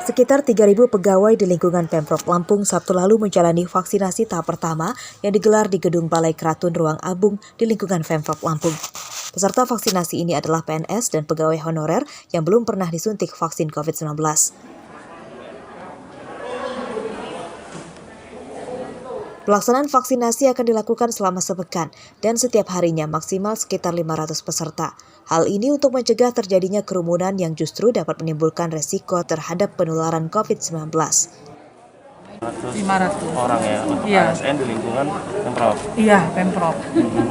Sekitar 3.000 pegawai di lingkungan Pemprov Lampung Sabtu lalu menjalani vaksinasi tahap pertama yang digelar di Gedung Balai Kratun Ruang Abung di lingkungan Pemprov Lampung. Peserta vaksinasi ini adalah PNS dan pegawai honorer yang belum pernah disuntik vaksin COVID-19. Pelaksanaan vaksinasi akan dilakukan selama sepekan dan setiap harinya maksimal sekitar 500 peserta. Hal ini untuk mencegah terjadinya kerumunan yang justru dapat menimbulkan resiko terhadap penularan COVID-19. 500 orang ya untuk ASN di lingkungan Pemprov. Iya, Pemprov.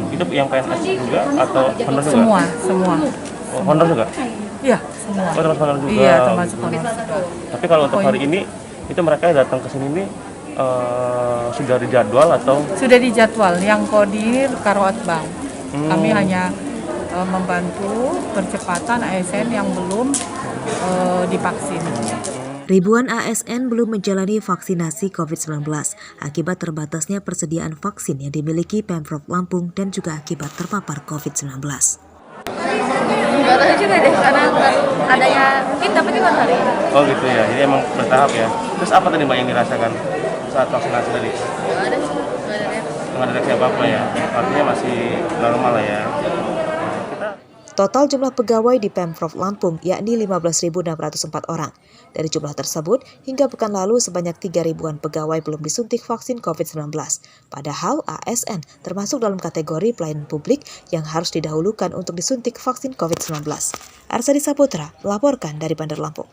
Itu yang PNS juga atau honor juga? Semua. Oh, honor juga? Iya, semua. Oh, termasuk honor juga. Iya, termasuk honor. Tapi kalau untuk hari ini itu mereka datang ke sini nih sudah dijadwal atau? Sudah dijadwal, yang koordinir Karoat Bank. Kami hanya membantu percepatan ASN yang belum divaksin. Ribuan ASN belum menjalani vaksinasi COVID-19 akibat terbatasnya persediaan vaksin yang dimiliki Pemprov Lampung dan juga akibat terpapar COVID-19. Nggak tahu juga deh, karena adanya mungkin dapetnya baru hari ini. Oh gitu ya, jadi emang bertahap ya. Terus apa tadi Mbak yang dirasakan saat vaksinasi tadi? Nggak ada reaksi apa-apa ya, artinya masih normal lah ya. Total jumlah pegawai di Pemprov Lampung yakni 15.604 orang. Dari jumlah tersebut, hingga pekan lalu sebanyak 3.000-an pegawai belum disuntik vaksin COVID-19. Padahal ASN termasuk dalam kategori pelayanan publik yang harus didahulukan untuk disuntik vaksin COVID-19. Arsadi Saputra melaporkan dari Bandar Lampung.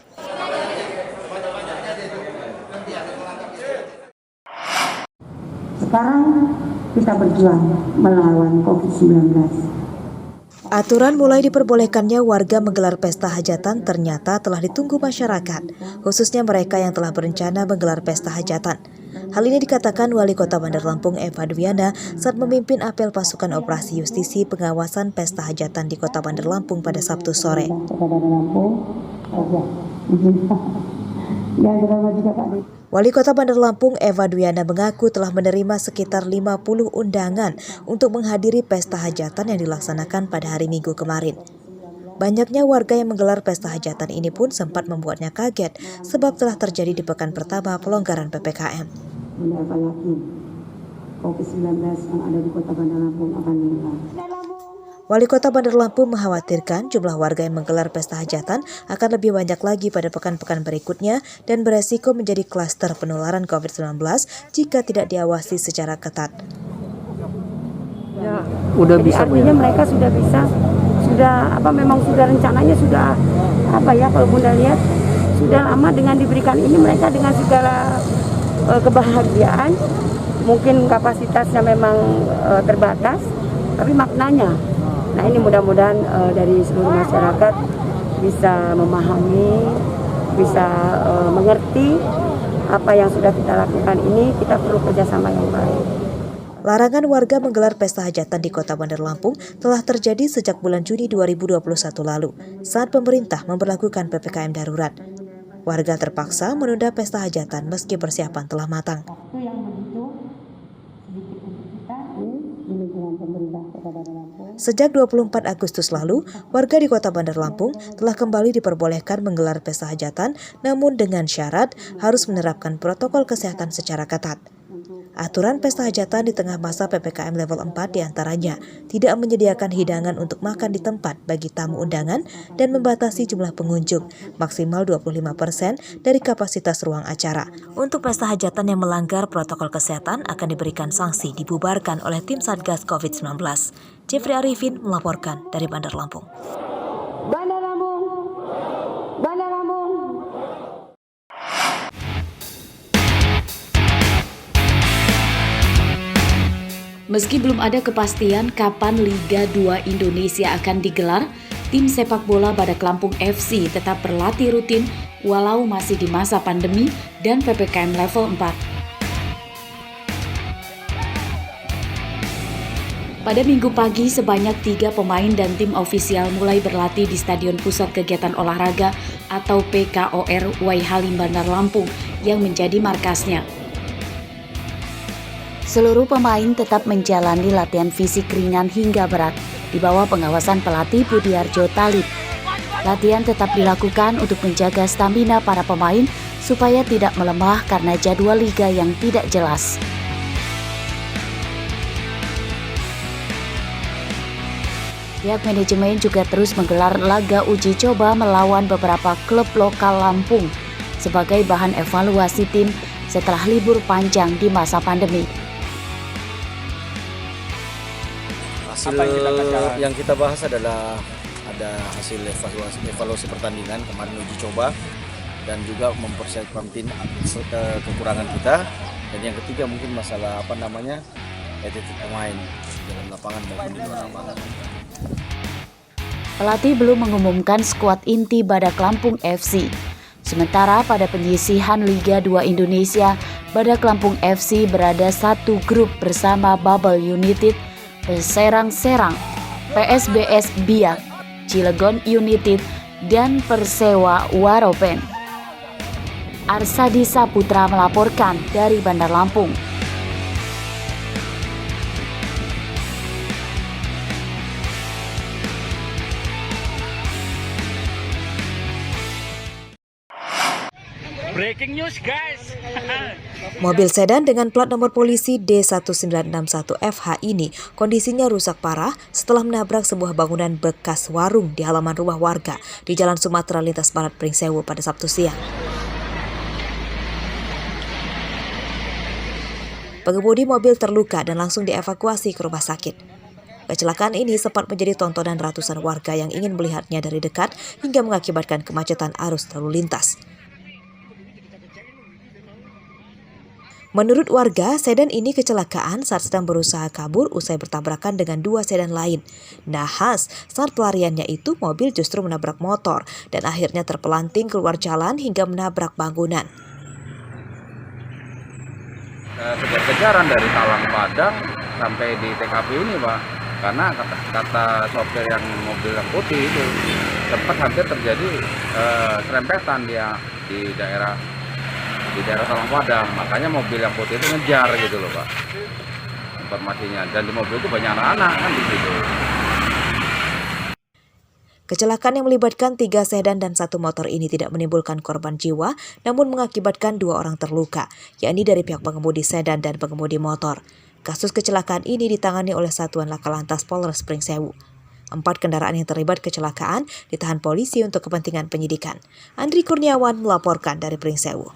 Sekarang kita berjuang melawan COVID-19. Aturan mulai diperbolehkannya warga menggelar pesta hajatan ternyata telah ditunggu masyarakat, khususnya mereka yang telah berencana menggelar pesta hajatan. Hal ini dikatakan Wali Kota Bandar Lampung Eva Duyana saat memimpin apel pasukan operasi justisi pengawasan pesta hajatan di Kota Bandar Lampung pada Sabtu sore. Wali Kota Bandar Lampung Eva Duyana mengaku telah menerima sekitar 50 undangan untuk menghadiri pesta hajatan yang dilaksanakan pada hari Minggu kemarin. Banyaknya warga yang menggelar pesta hajatan ini pun sempat membuatnya kaget sebab telah terjadi di pekan pertama pelonggaran PPKM. COVID-19 yang ada di Kota Bandar Lampung akan hilang. Wali Kota Bandar Lampung mengkhawatirkan jumlah warga yang menggelar pesta hajatan akan lebih banyak lagi pada pekan-pekan berikutnya dan beresiko menjadi klaster penularan COVID-19 jika tidak diawasi secara ketat. Ya, udah bisa. Artinya mereka memang sudah rencananya kalau Bunda lihat sudah lama dengan diberikan ini, mereka dengan segala kebahagiaan, mungkin kapasitasnya memang terbatas, tapi maknanya. Nah ini mudah-mudahan dari seluruh masyarakat bisa memahami, bisa mengerti apa yang sudah kita lakukan ini, kita perlu kerjasama yang baik. Larangan warga menggelar pesta hajatan di Kota Bandar Lampung telah terjadi sejak bulan Juni 2021 lalu saat pemerintah memberlakukan PPKM darurat. Warga terpaksa menunda pesta hajatan meski persiapan telah matang. Sejak 24 Agustus lalu, warga di Kota Bandar Lampung telah kembali diperbolehkan menggelar pesta hajatan, namun dengan syarat harus menerapkan protokol kesehatan secara ketat. Aturan pesta hajatan di tengah masa PPKM level 4 diantaranya tidak menyediakan hidangan untuk makan di tempat bagi tamu undangan dan membatasi jumlah pengunjung maksimal 25% dari kapasitas ruang acara. Untuk pesta hajatan yang melanggar protokol kesehatan akan diberikan sanksi dibubarkan oleh tim Satgas COVID-19. Jeffrey Arifin melaporkan dari Bandar Lampung. Meski belum ada kepastian kapan Liga 2 Indonesia akan digelar, tim sepak bola Badak Lampung FC tetap berlatih rutin walau masih di masa pandemi dan PPKM level 4. Pada Minggu pagi, sebanyak 3 pemain dan tim ofisial mulai berlatih di Stadion Pusat Kegiatan Olahraga atau PKOR Wai Halim Bandar Lampung yang menjadi markasnya. Seluruh pemain tetap menjalani latihan fisik ringan hingga berat di bawah pengawasan pelatih Budiarjo Talib. Latihan tetap dilakukan untuk menjaga stamina para pemain supaya tidak melemah karena jadwal liga yang tidak jelas. Pihak manajemen juga terus menggelar laga uji coba melawan beberapa klub lokal Lampung sebagai bahan evaluasi tim setelah libur panjang di masa pandemi. Hasil yang kita bahas adalah ada hasil evaluasi pertandingan kemarin uji coba dan juga mempersiapkan tim kekurangan kita, dan yang ketiga mungkin masalah attitude pemain dalam lapangan maupun di luar lapangan. Pelatih belum mengumumkan skuad inti Badak Lampung FC. Sementara pada penyisihan Liga 2 Indonesia, Badak Lampung FC berada satu grup bersama Bubble United, Serang, PSBS Biak, Cilegon United, dan Persewa Waropen. Arsadi Saputra melaporkan dari Bandar Lampung. Breaking news guys. Mobil sedan dengan plat nomor polisi D1961FH ini kondisinya rusak parah setelah menabrak sebuah bangunan bekas warung di halaman rumah warga di Jalan Sumatera Lintas Barat Pringsewu pada Sabtu siang. Pengemudi mobil terluka dan langsung dievakuasi ke rumah sakit. Kecelakaan ini sempat menjadi tontonan ratusan warga yang ingin melihatnya dari dekat hingga mengakibatkan kemacetan arus lalu lintas. Menurut warga, sedan ini kecelakaan saat sedang berusaha kabur usai bertabrakan dengan dua sedan lain. Nahas, saat pelariannya itu mobil justru menabrak motor dan akhirnya terpelanting keluar jalan hingga menabrak bangunan. Kejar-kejaran dari Talang Padang sampai di TKP ini, Pak. Karena kata sopir yang mobil yang putih itu sempat hampir terjadi serempetan dia di daerah Talang Padang, makanya mobil yang putih itu ngejar gitu loh, Pak, informasinya. Dan di mobil itu banyak anak-anak kan di situ. Kecelakaan yang melibatkan 3 sedan dan 1 motor ini tidak menimbulkan korban jiwa, namun mengakibatkan 2 orang terluka, yakni dari pihak pengemudi sedan dan pengemudi motor. Kasus kecelakaan ini ditangani oleh Satuan Laka Lantas Polres Pringsewu. 4 kendaraan yang terlibat kecelakaan ditahan polisi untuk kepentingan penyidikan. Andri Kurniawan melaporkan dari Pringsewu.